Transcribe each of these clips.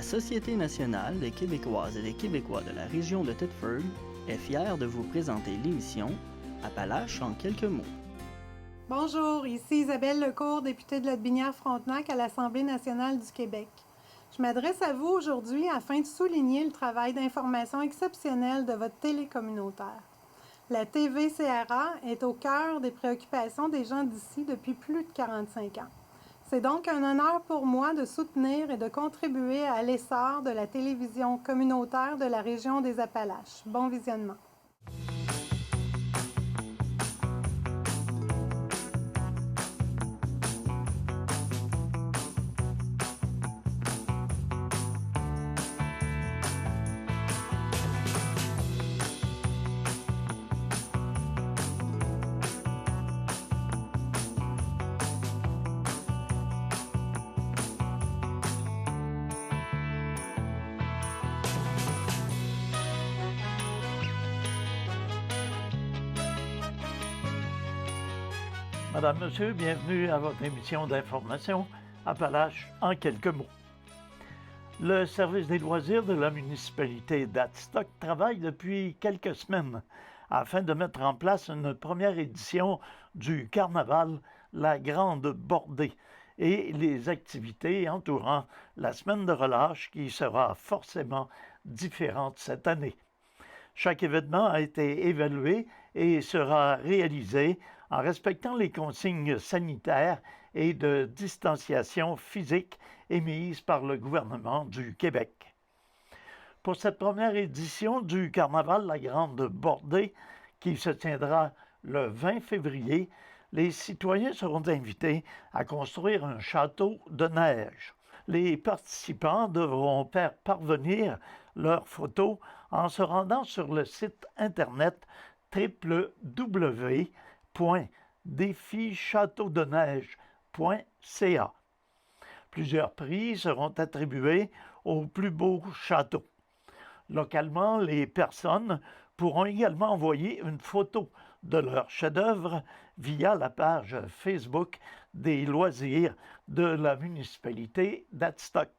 Société nationale des Québécoises et des Québécois de la région de Thetford est fière de vous présenter l'émission Appalaches en quelques mots. Bonjour, ici Isabelle Lecourt, députée de Lotbinière-Frontenac à l'Assemblée nationale du Québec. Je m'adresse à vous aujourd'hui afin de souligner le travail d'information exceptionnel de votre télé communautaire. La TV-CRA est au cœur des préoccupations des gens d'ici depuis plus de 45 ans. C'est donc un honneur pour moi de soutenir et de contribuer à l'essor de la télévision communautaire de la région des Appalaches. Bon visionnement. Madame, Monsieur, bienvenue à votre émission d'information Appalaches en quelques mots. Le service des loisirs de la municipalité d'Adstock travaille depuis quelques semaines afin de mettre en place une première édition du carnaval La Grande Bordée et les activités entourant la semaine de relâche qui sera forcément différente cette année. Chaque événement a été évalué et sera réalisé en respectant les consignes sanitaires et de distanciation physique émises par le gouvernement du Québec. Pour cette première édition du Carnaval La Grande Bordée, qui se tiendra le 20 février, les citoyens seront invités à construire un château de neige. Les participants devront faire parvenir leurs photos en se rendant sur le site internet www.défichâteaudeneige.ca. Plusieurs prix seront attribués aux plus beaux châteaux. Localement, les personnes pourront également envoyer une photo de leur chef-d'œuvre via la page Facebook des loisirs de la municipalité d'Adstock.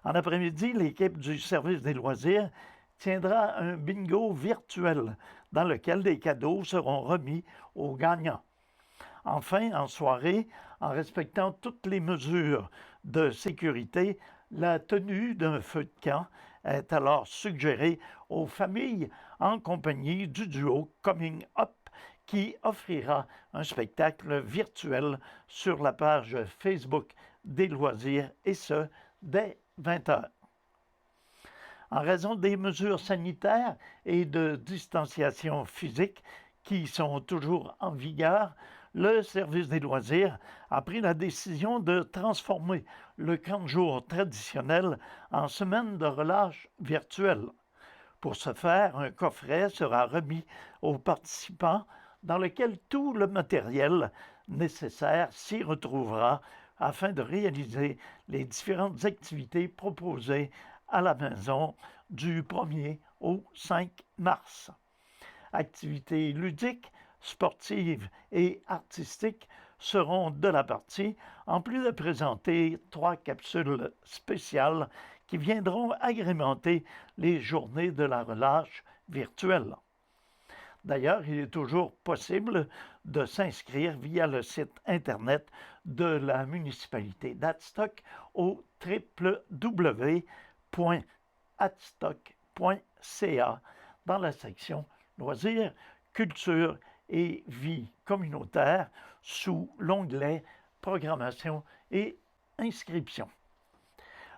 En après-midi, l'équipe du service des loisirs tiendra un bingo virtuel dans lequel des cadeaux seront remis aux gagnants. Enfin, en soirée, en respectant toutes les mesures de sécurité, la tenue d'un feu de camp est alors suggérée aux familles en compagnie du duo Coming Up qui offrira un spectacle virtuel sur la page Facebook des loisirs et ce, dès 20h. En raison des mesures sanitaires et de distanciation physique qui sont toujours en vigueur, le service des loisirs a pris la décision de transformer le camp de jour traditionnel en semaine de relâche virtuelle. Pour ce faire, un coffret sera remis aux participants dans lequel tout le matériel nécessaire s'y retrouvera afin de réaliser les différentes activités proposées à la maison du 1er au 5 mars. Activités ludiques, sportives et artistiques seront de la partie, en plus de présenter 3 capsules spéciales qui viendront agrémenter les journées de la relâche virtuelle. D'ailleurs, il est toujours possible de s'inscrire via le site Internet de la municipalité d'Adstock au www.adstock.ca dans la section Loisirs, culture et vie communautaire sous l'onglet Programmation et inscription.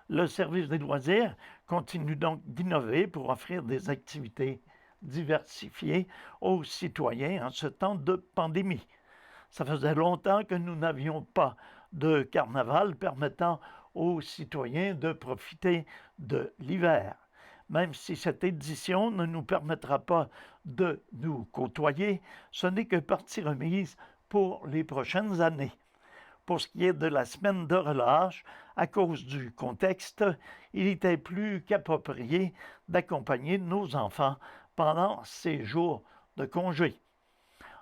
Le service des loisirs continue donc d'innover pour offrir des activités diversifiées aux citoyens en ce temps de pandémie. Ça faisait longtemps que nous n'avions pas de carnaval permettant aux citoyens de profiter de l'hiver. Même si cette édition ne nous permettra pas de nous côtoyer, ce n'est que partie remise pour les prochaines années. Pour ce qui est de la semaine de relâche, à cause du contexte, il était plus qu'approprié d'accompagner nos enfants pendant ces jours de congé.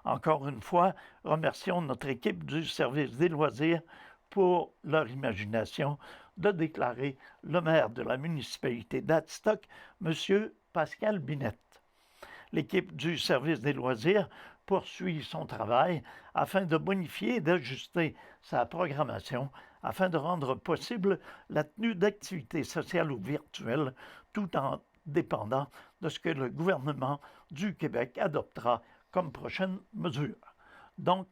Encore une fois, remercions notre équipe du service des loisirs pour leur imagination de déclarer le maire de la municipalité d'Adstock, M. Pascal Binette. L'équipe du service des loisirs poursuit son travail afin de bonifier et d'ajuster sa programmation afin de rendre possible la tenue d'activités sociales ou virtuelles tout en dépendant de ce que le gouvernement du Québec adoptera comme prochaine mesure. Donc,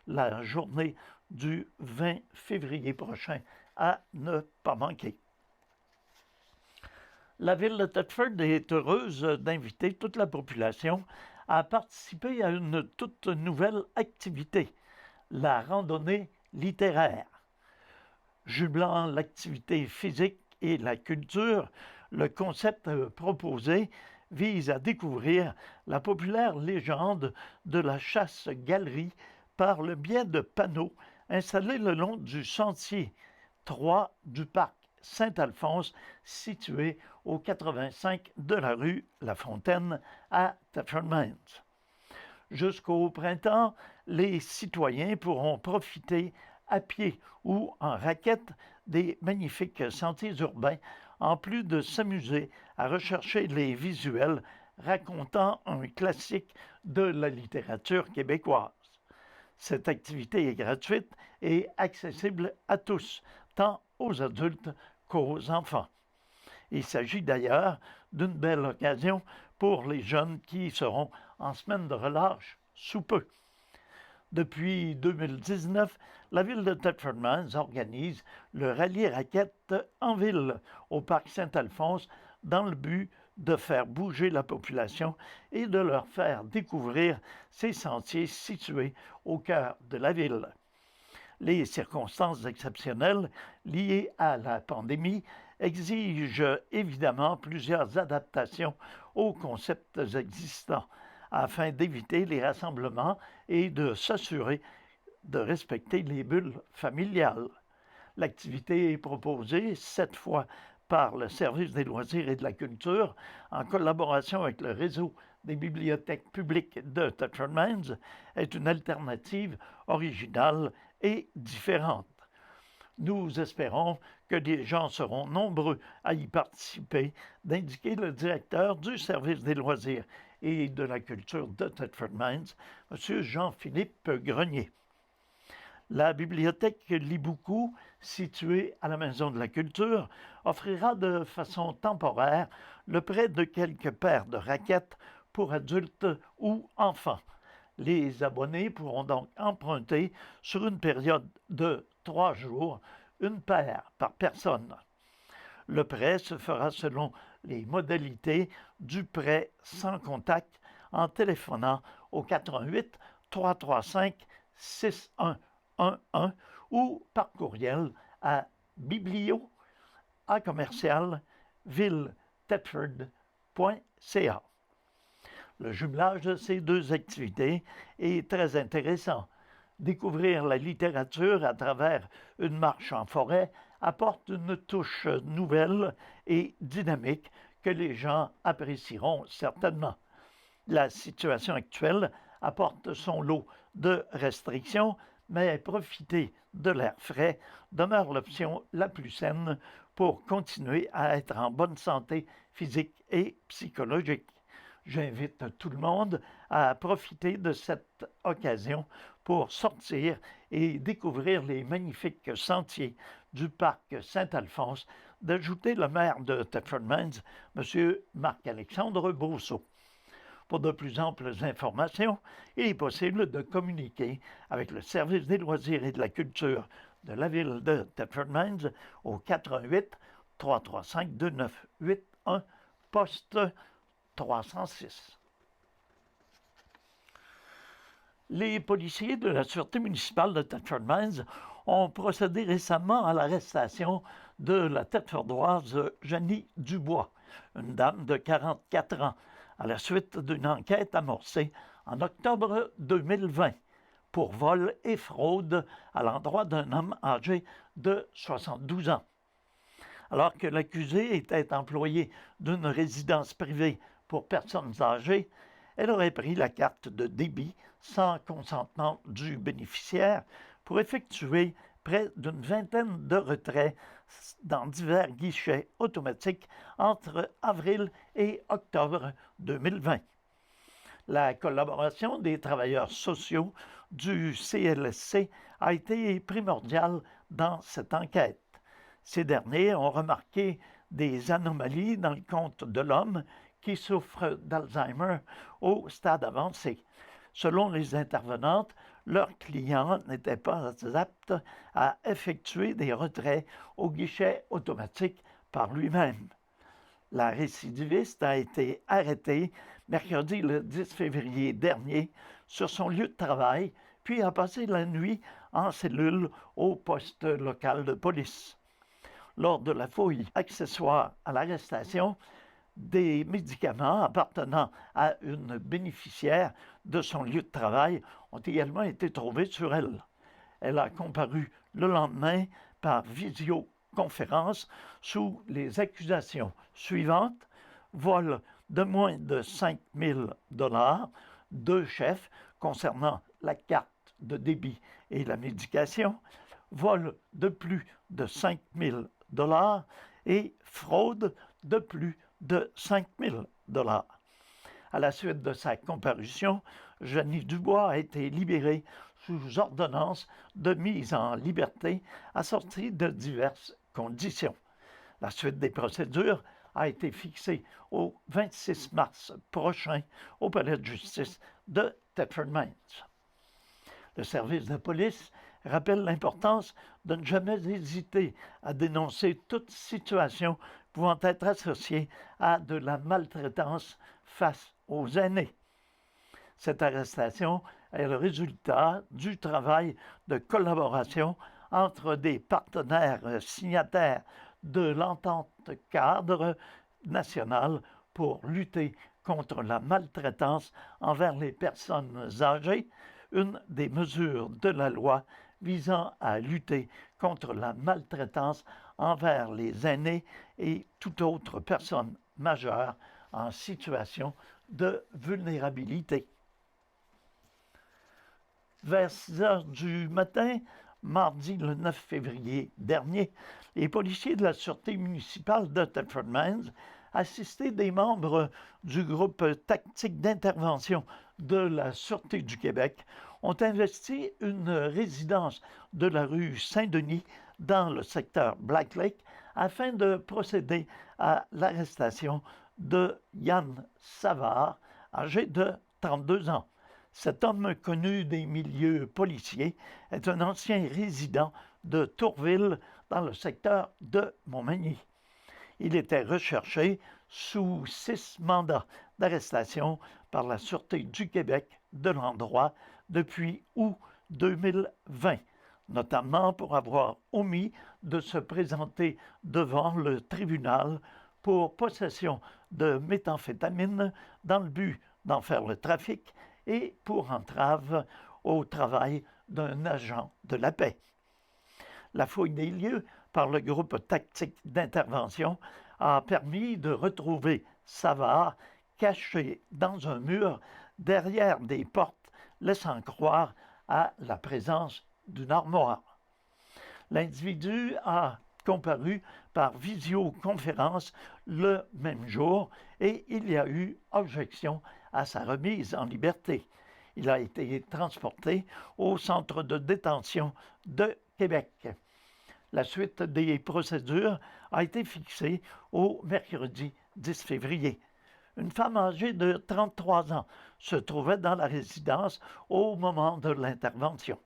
la journée du 20 février prochain à ne pas manquer. La ville de Thetford est heureuse d'inviter toute la population à participer à une toute nouvelle activité, la randonnée littéraire. Jumelant l'activité physique et la culture, le concept proposé vise à découvrir la populaire légende de la chasse-galerie par le biais de panneaux installés le long du sentier 3 du parc Saint-Alphonse, situé au 85 de la rue La Fontaine à Thetford Mines. Jusqu'au printemps, les citoyens pourront profiter à pied ou en raquette des magnifiques sentiers urbains, en plus de s'amuser à rechercher les visuels racontant un classique de la littérature québécoise. Cette activité est gratuite et accessible à tous, tant aux adultes qu'aux enfants. Il s'agit d'ailleurs d'une belle occasion pour les jeunes qui seront en semaine de relâche sous peu. Depuis 2019, la ville de Thetford Mines organise le rallye raquette en ville au parc Saint-Alphonse dans le but de faire bouger la population et de leur faire découvrir ces sentiers situés au cœur de la ville. Les circonstances exceptionnelles liées à la pandémie exigent évidemment plusieurs adaptations aux concepts existants afin d'éviter les rassemblements et de s'assurer de respecter les bulles familiales. L'activité est proposée cette fois par le service des loisirs et de la culture en collaboration avec le réseau des bibliothèques publiques de Thetford Mines est une alternative originale et différente. Nous espérons que des gens seront nombreux à y participer, d'indiquer le directeur du service des loisirs et de la culture de Thetford Mines, M. Jean-Philippe Grenier. La bibliothèque Lit beaucoup, située à la Maison de la Culture, offrira de façon temporaire le prêt de quelques paires de raquettes pour adultes ou enfants. Les abonnés pourront donc emprunter sur une période de 3 jours une paire par personne. Le prêt se fera selon les modalités du prêt sans contact en téléphonant au 88 335 6111 ou par courriel à biblio@villethetford.ca. Le jumelage de ces deux activités est très intéressant. Découvrir la littérature à travers une marche en forêt apporte une touche nouvelle et dynamique que les gens apprécieront certainement. La situation actuelle apporte son lot de restrictions, mais profiter de l'air frais demeure l'option la plus saine pour continuer à être en bonne santé physique et psychologique. J'invite tout le monde à profiter de cette occasion pour sortir et découvrir les magnifiques sentiers du parc Saint-Alphonse, d'ajouter le maire de Thetford Mines, M. Marc-Alexandre Brousseau. Pour de plus amples informations, il est possible de communiquer avec le service des loisirs et de la culture de la ville de Thetford Mines au 88 335 2981 poste 306. Les policiers de la Sûreté municipale de Thetford Mines ont procédé récemment à l'arrestation de la Thetfordoise Janie Dubois, une dame de 44 ans, à la suite d'une enquête amorcée en octobre 2020 pour vol et fraude à l'endroit d'un homme âgé de 72 ans. Alors que l'accusée était employée d'une résidence privée pour personnes âgées, elle aurait pris la carte de débit sans consentement du bénéficiaire pour effectuer près d'une vingtaine de retraits dans divers guichets automatiques entre avril et octobre 2020. La collaboration des travailleurs sociaux du CLSC a été primordiale dans cette enquête. Ces derniers ont remarqué des anomalies dans le compte de l'homme qui souffre d'Alzheimer au stade avancé. Selon les intervenantes, leurs clients n'étaient pas aptes à effectuer des retraits au guichet automatique par lui-même. La récidiviste a été arrêtée mercredi le 10 février dernier sur son lieu de travail, puis a passé la nuit en cellule au poste local de police. Lors de la fouille accessoire à l'arrestation, des médicaments appartenant à une bénéficiaire de son lieu de travail ont également été trouvés sur elle. Elle a comparu le lendemain par visioconférence sous les accusations suivantes: vol de moins de 5 000 $, deux chefs concernant la carte de débit et la médication, vol de plus de 5 000 $ et fraude de plus de 5 000 $. À la suite de sa comparution, Jeannie Dubois a été libérée sous ordonnance de mise en liberté assortie de diverses conditions. La suite des procédures a été fixée au 26 mars prochain au palais de justice de Thetford Mines. Le service de police rappelle l'importance de ne jamais hésiter à dénoncer toute situation pouvant être associée à de la maltraitance face aux aînés. Cette arrestation est le résultat du travail de collaboration entre des partenaires signataires de l'entente cadre nationale pour lutter contre la maltraitance envers les personnes âgées, une des mesures de la loi visant à lutter contre la maltraitance envers les aînés et toute autre personne majeure en situation de vulnérabilité. Vers 6 heures du matin, mardi le 9 février dernier, les policiers de la Sûreté municipale de Thetford Mines, assistés des membres du groupe tactique d'intervention de la Sûreté du Québec, ont investi une résidence de la rue Saint-Denis dans le secteur Black Lake afin de procéder à l'arrestation de Yann Savard, âgé de 32 ans. Cet homme connu des milieux policiers est un ancien résident de Tourville dans le secteur de Montmagny. Il était recherché sous 6 mandats d'arrestation par la Sûreté du Québec de l'endroit depuis août 2020, notamment pour avoir omis de se présenter devant le tribunal pour possession de méthamphétamine dans le but d'en faire le trafic et pour entrave au travail d'un agent de la paix. La fouille des lieux par le groupe tactique d'intervention a permis de retrouver Savard caché dans un mur derrière des portes, laissant croire à la présence d'une armoire. L'individu a comparu par visioconférence le même jour et il y a eu objection à sa remise en liberté. Il a été transporté au centre de détention de Québec. La suite des procédures a été fixée au mercredi 10 février. Une femme âgée de 33 ans se trouvait dans la résidence au moment de l'intervention.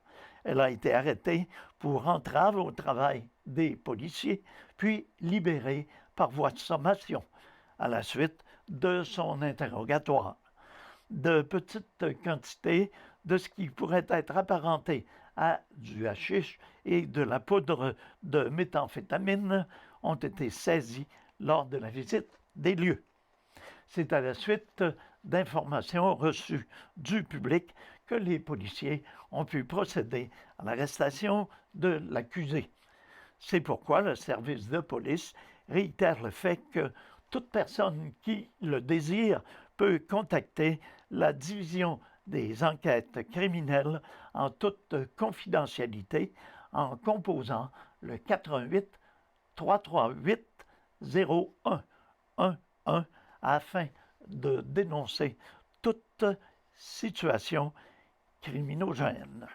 Elle a été arrêtée pour entrave au travail des policiers, puis libérée par voie de sommation à la suite de son interrogatoire. De petites quantités de ce qui pourrait être apparenté à du hashish et de la poudre de méthamphétamine ont été saisies lors de la visite des lieux. C'est à la suite d'informations reçues du public que les policiers ont pu procéder à l'arrestation de l'accusé. C'est pourquoi le service de police réitère le fait que toute personne qui le désire peut contacter la division des enquêtes criminelles en toute confidentialité en composant le 88 338 0111 afin de dénoncer toute situation criminogène.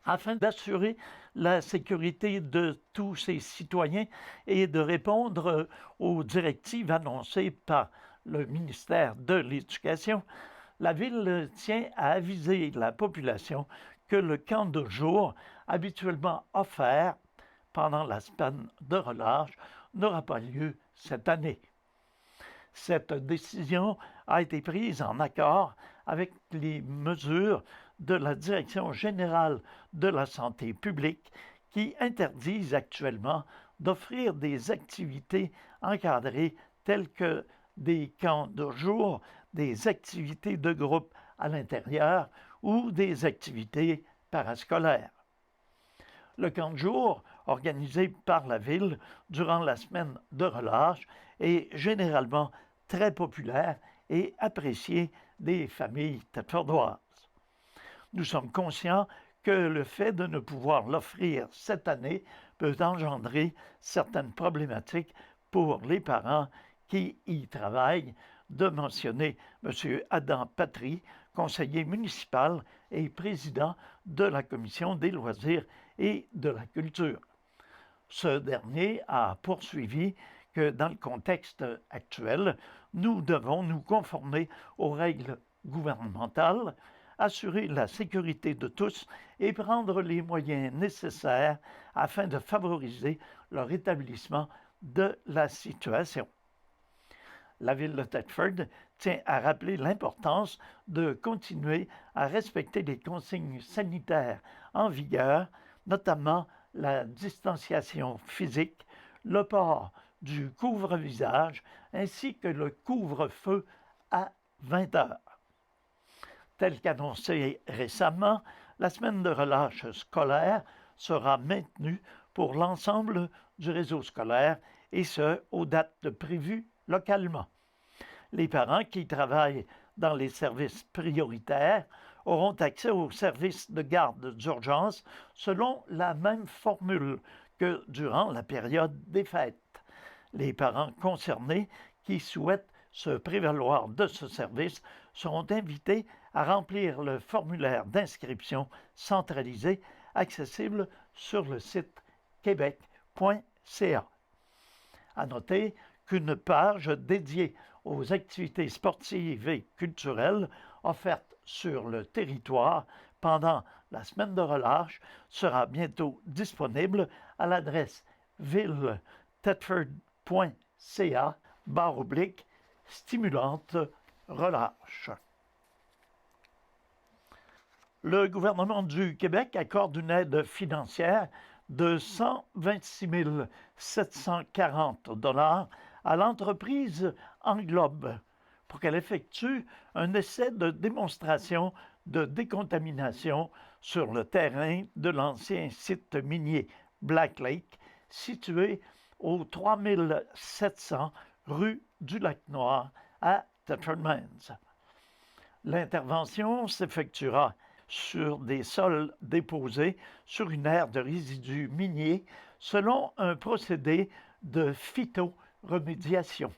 Afin d'assurer la sécurité de tous ses citoyens et de répondre aux directives annoncées par le ministère de l'Éducation, la Ville tient à aviser la population que le camp de jour habituellement offert pendant la semaine de relâche n'aura pas lieu cette année. Cette décision a été prise en accord avec les mesures de la Direction générale de la santé publique qui interdisent actuellement d'offrir des activités encadrées telles que des camps de jour, des activités de groupe à l'intérieur ou des activités parascolaires. Le camp de jour, organisé par la Ville durant la semaine de relâche, est généralement très populaire et apprécié des familles thetfordoises. Nous sommes conscients que le fait de ne pouvoir l'offrir cette année peut engendrer certaines problématiques pour les parents qui y travaillent, de mentionner M. Adam Patry, conseiller municipal et président de la Commission des loisirs et de la culture. Ce dernier a poursuivi que dans le contexte actuel, nous devons nous conformer aux règles gouvernementales, assurer la sécurité de tous et prendre les moyens nécessaires afin de favoriser le rétablissement de la situation. La Ville de Thetford tient à rappeler l'importance de continuer à respecter les consignes sanitaires en vigueur, notamment la distanciation physique, le port du couvre-visage ainsi que le couvre-feu à 20 heures. Tel qu'annoncé récemment, la semaine de relâche scolaire sera maintenue pour l'ensemble du réseau scolaire et ce, aux dates prévues localement. Les parents qui travaillent dans les services prioritaires auront accès aux services de garde d'urgence selon la même formule que durant la période des fêtes. Les parents concernés qui souhaitent se prévaloir de ce service seront invités à remplir le formulaire d'inscription centralisé accessible sur le site québec.ca. À noter qu'une page dédiée aux activités sportives et culturelles offertes sur le territoire pendant la semaine de relâche sera bientôt disponible à l'adresse ville-thetford.ca/stimulante relâche. Le gouvernement du Québec accorde une aide financière de 126 740 $ à l'entreprise Englobe pour qu'elle effectue un essai de démonstration de décontamination sur le terrain de l'ancien site minier Black Lake, situé au 3700 rue du Lac-Noir à Thetford Mines. L'intervention s'effectuera sur des sols déposés sur une aire de résidus miniers selon un procédé de phytoremédiation,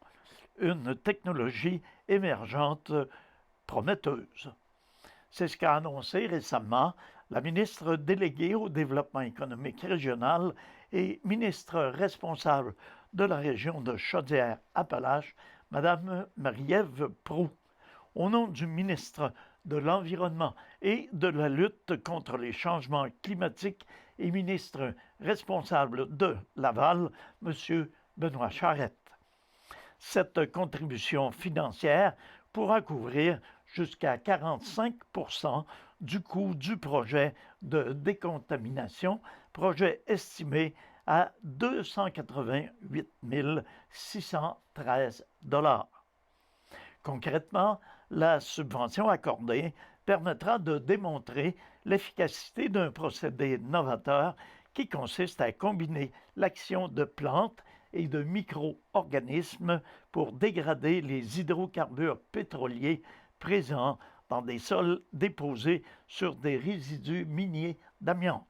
une technologie émergente prometteuse. C'est ce qu'a annoncé récemment la ministre déléguée au développement économique régional et ministre responsable de la région de Chaudière-Appalaches, Mme Marie-Ève Proulx. Au nom du ministre de l'Environnement et de la lutte contre les changements climatiques et ministre responsable de Laval, M. Benoît Charette. Cette contribution financière pourra couvrir jusqu'à 45 % du coût du projet de décontamination, projet estimé à 288 613 $. Concrètement, la subvention accordée permettra de démontrer l'efficacité d'un procédé novateur qui consiste à combiner l'action de plantes et de micro-organismes pour dégrader les hydrocarbures pétroliers présents dans des sols déposés sur des résidus miniers d'amiante.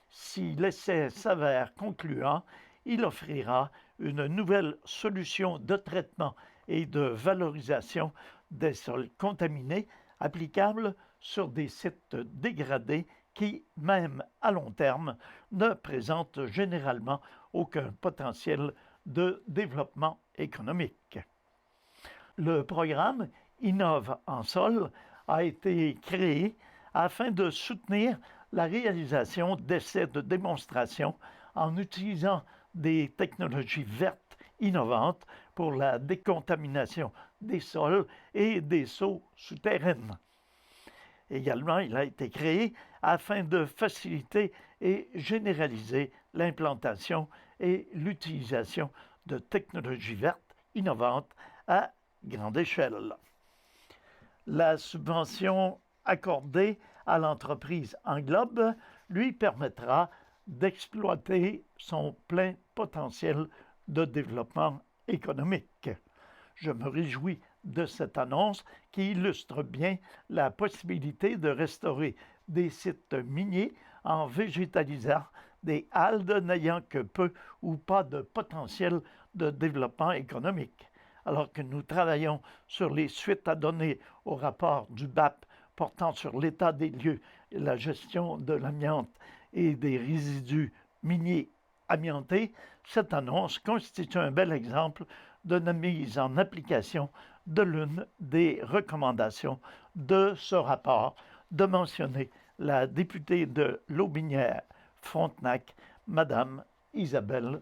Si l'essai s'avère concluant, il offrira une nouvelle solution de traitement et de valorisation des sols contaminés applicable sur des sites dégradés qui, même à long terme, ne présentent généralement aucun potentiel de développement économique. Le programme Innove en sol a été créé afin de soutenir la réalisation d'essais de démonstration en utilisant des technologies vertes innovantes pour la décontamination des sols et des eaux souterraines. Également, il a été créé afin de faciliter et généraliser l'implantation et l'utilisation de technologies vertes innovantes à grande échelle. La subvention accordée à l'entreprise Englobe lui permettra d'exploiter son plein potentiel de développement économique. Je me réjouis de cette annonce qui illustre bien la possibilité de restaurer des sites miniers en végétalisant des haldes n'ayant que peu ou pas de potentiel de développement économique. Alors que nous travaillons sur les suites à donner au rapport du BAP portant sur l'état des lieux et la gestion de l'amiante et des résidus miniers amiantés, cette annonce constitue un bel exemple de la mise en application de l'une des recommandations de ce rapport, de mentionner la députée de Lotbinière-Frontenac, Madame Isabelle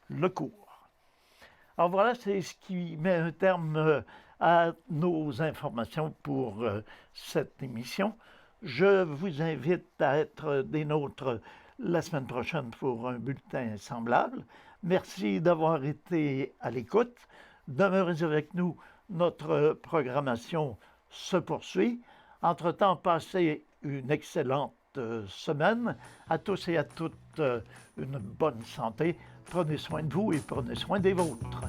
Lecourt. Alors voilà, c'est ce qui met un terme à nos informations pour cette émission. Je vous invite à être des nôtres la semaine prochaine pour un bulletin semblable. Merci d'avoir été à l'écoute. Demeurez avec nous, notre programmation se poursuit. Entre-temps, passez une excellente semaine. À tous et à toutes, une bonne santé. Prenez soin de vous et prenez soin des vôtres.